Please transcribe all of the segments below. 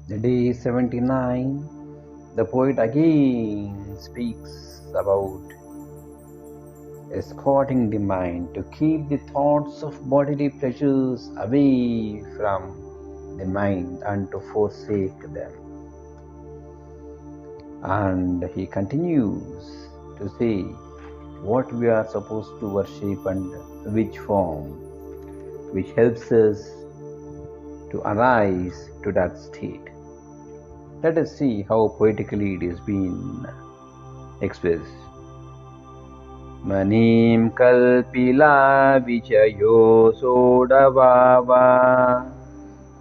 The day 79, the poet again speaks about escorting the mind to keep the thoughts of bodily pleasures away from the mind and to forsake them. And he continues to say what we are supposed to worship and which form, which helps us to arise to that state. Let us see how poetically it is being expressed. Manim kalpila vichayo sodavava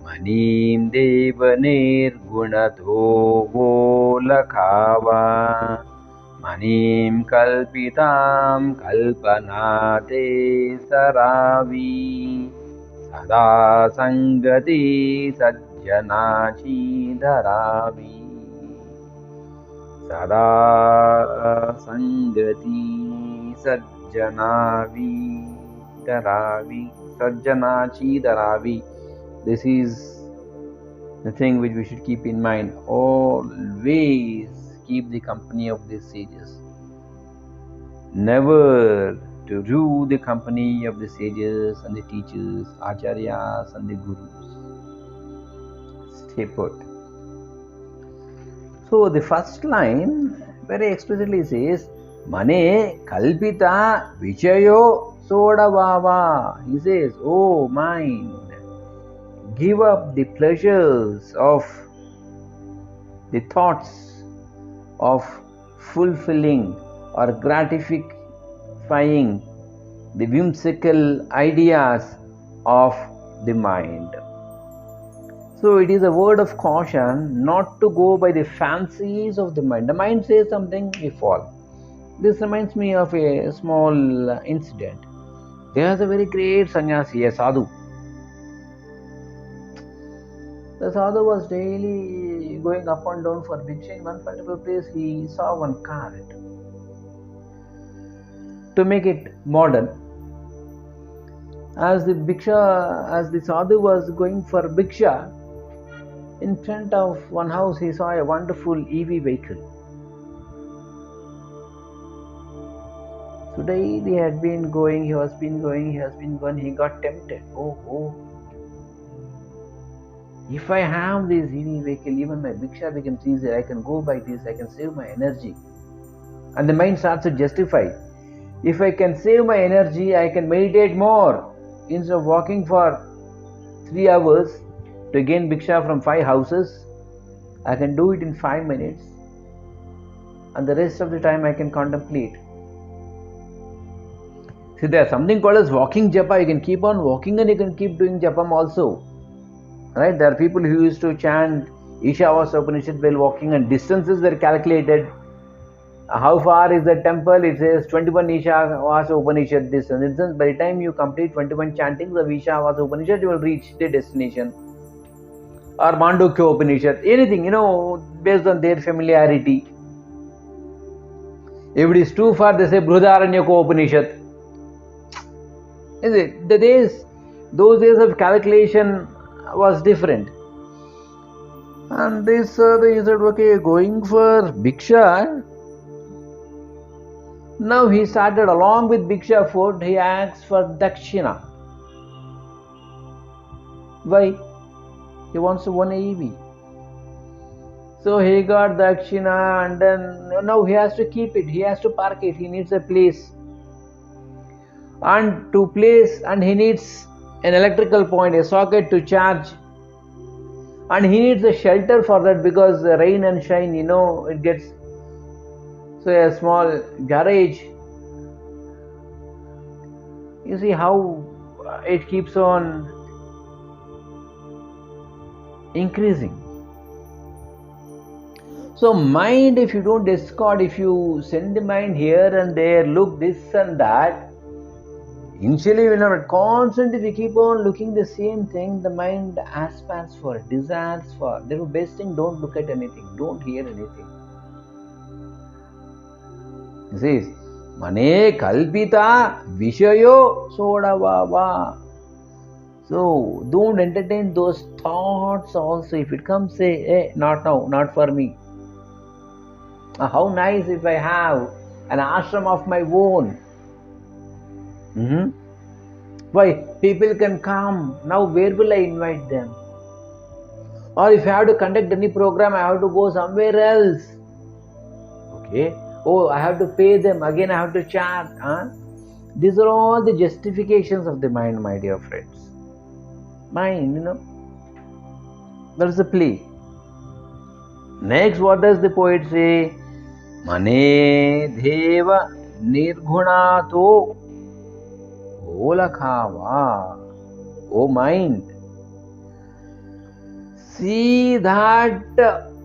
Manim devanir gunatho volakava Manim kalpitam kalpanate saravi Sada sangati sajjanachi dharavi Sada sangati sajjanavi dharavi Sajjanachi dharavi. This is the thing which we should keep in mind. Always keep the company of the sages. Never to rue the company of the sages and the teachers, acharyas and the gurus. Stay put. So the first line very explicitly says, Mane kalpita vichayo sodavava. He says, oh mind, give up the pleasures of the thoughts of fulfilling or gratifying the whimsical ideas of the mind. So it is a word of caution not to go by the fancies of the mind. The mind says something, we fall. This reminds me of a small incident. There was a very great sannyasi, a sadhu. The sadhu was daily going up and down for bhiksha. In one particular place, he saw one cart. To make it modern, as the sadhu was going for bhiksha, in front of one house he saw a wonderful EV vehicle. So daily he has been going, he got tempted. Oh. If I have this EV vehicle, even my bhiksha becomes easier. I can go by this, I can save my energy. And the mind starts to justify. If I can save my energy, I can meditate more. Instead of walking for 3 hours to gain bhiksha from 5 houses, I can do it in 5 minutes. And the rest of the time I can contemplate. See, there's something called as walking japa. You can keep on walking and you can keep doing japam also. Right? There are people who used to chant Ishavasa Upanishad while walking, and distances were calculated. How far is the temple? It says 21 Ishavasa Upanishad distance. By the time you complete 21 chantings of Ishavasa Upanishad, you will reach the destination. Or Mandukya Upanishad, anything, based on their familiarity. If it is too far, they say Brihadaranyaka Upanishad. Is it? Those days of calculation was different. And this he said, okay, going for bhiksha. Now he started, along with bhiksha food, he asked for dakshina. Why? He wants one EV. So he got dakshina, and then now he has to keep it, he has to park it, he needs a place. And he needs an electrical point, a socket to charge. And he needs a shelter for that, because rain and shine, it gets. So a small garage. You see how it keeps on increasing. So mind, if you don't escort, if you send the mind here and there, look this and that, initially will not, constantly if you keep on looking the same thing, the mind aspires for, desires for. The best thing, don't look at anything, don't hear anything. It says, Mane kalpita vishayo sodavava. So don't entertain those thoughts also. If it comes, say, hey, not now, not for me. How nice if I have an ashram of my own. Why? People can come. Now where will I invite them? Or if I have to conduct any program, I have to go somewhere else. Okay. Oh, I have to pay them. Again, I have to charge. These are all the justifications of the mind, my dear friends. Mind, that is a plea. Next, what does the poet say? Mane deva nirgunato olakava. O mind, see that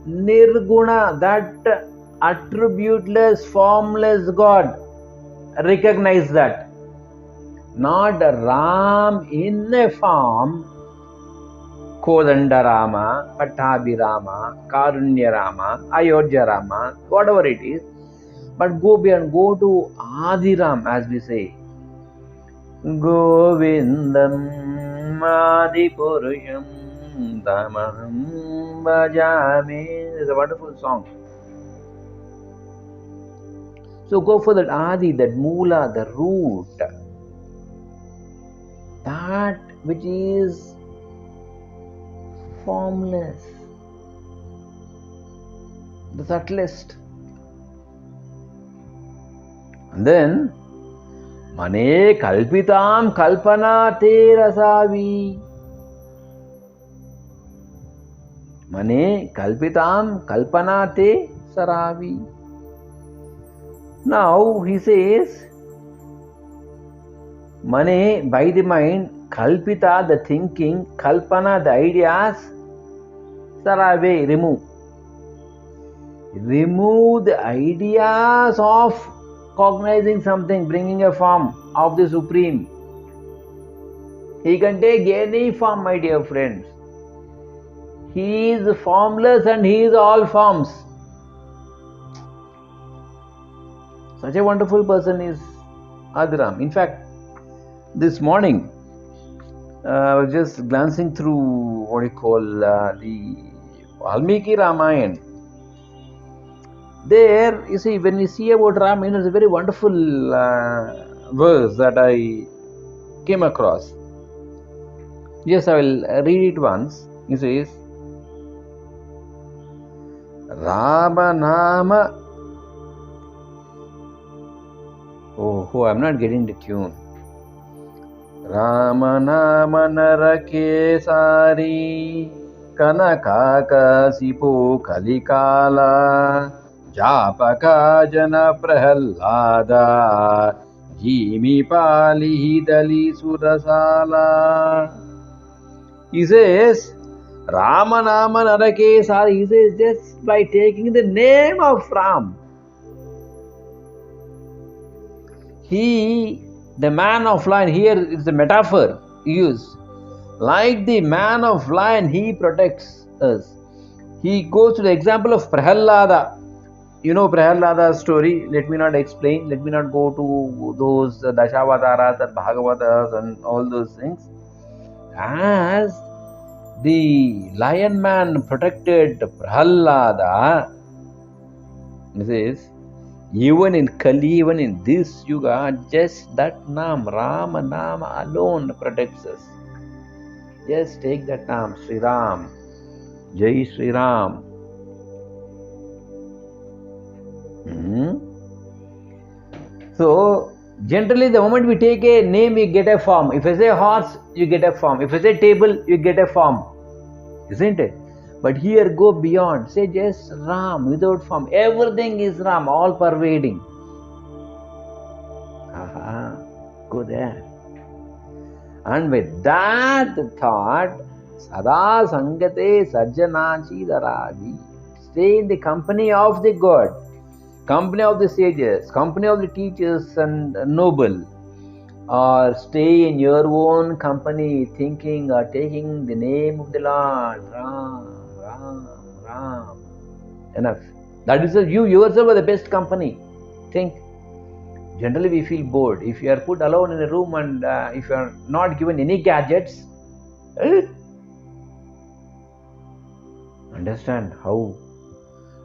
nirguna, that attributeless, formless God. Recognize that. Not Ram in a form, Kodanda Rama, Pattabhi Rama, Karunya Rama, Ayodhya Rama, whatever it is. But go beyond, go to Adi Ram, as we say. Govindam Adi Purusham Tamaham Bhajami. It's a wonderful song. So go for that Adi, that Moola, the root. That which is formless, the subtlest. And then, Mane kalpitam kalpana te rasavi. Mane kalpitam kalpana te saravi. Now he says, Mane, by the mind, kalpita, the thinking, kalpana, the ideas, sarave, remove. Remove the ideas of cognizing something, bringing a form of the Supreme. He can take any form, my dear friends. He is formless and he is all forms. Such a wonderful person is Adiram. In fact, this morning, I was just glancing through the Valmiki Ramayana. There, you see, when we see about Ramayana, it's a very wonderful verse that I came across. Yes, I will read it once. It says, Rama Nama. Oh, I'm not getting the tune. Rama Nama Narake Sari Kanaka Sipo Kalikala Japaka Jana Prahallada Jimi Pali Dali Surasala. He says, Rama Nama Narake Sari. He says, just by taking the name of Ram, he, the man of lion, here is the metaphor used. Like the man of lion, he protects us. He goes to the example of Prahallada. You know Prahallada's story. Let me not explain. Let me not go to those Dashawataras and Bhagavatas and all those things. As the lion man protected Prahallada, he says, even in Kali, even in this Yuga, just that Nam, Rama Nama alone protects us. Just take that Nam, Sri Ram, Jai Sri Ram. So, generally the moment we take a name, we get a form. If I say horse, you get a form. If I say table, you get a form. Isn't it? But here go beyond. Say just Ram, without form. Everything is Ram, all pervading. Go there. And with that thought, Sada Sangate Sajjanachi Daravi. Stay in the company of the God, company of the sages, company of the teachers and noble. Or stay in your own company, thinking or taking the name of the Lord. Ram, Ram, Ram. Enough. That is you yourself are the best company. Think. Generally we feel bored. If you are put alone in a room and if you are not given any gadgets, Understand how?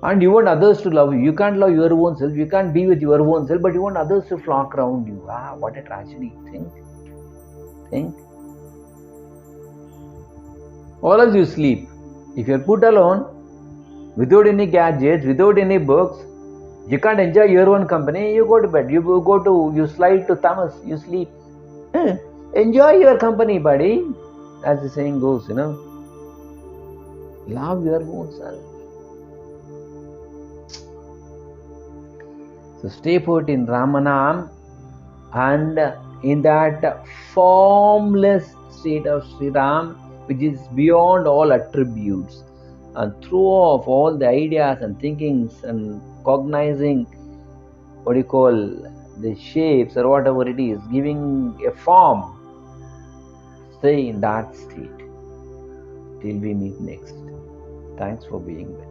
And you want others to love you. You can't love your own self. You can't be with your own self, but you want others to flock around you. Ah, what a tragedy. Think. All of you sleep. If you're put alone, without any gadgets, without any books, you can't enjoy your own company. You go to bed. You slide to Thomas. You sleep. Enjoy your company, buddy. As the saying goes, love your own self. So stay put in Ramanam and in that formless state of Sri Ram, which is beyond all attributes, and throw off all the ideas and thinkings and cognizing what you call the shapes or whatever it is, giving a form. Stay in that state till we meet next. Thanks for being with.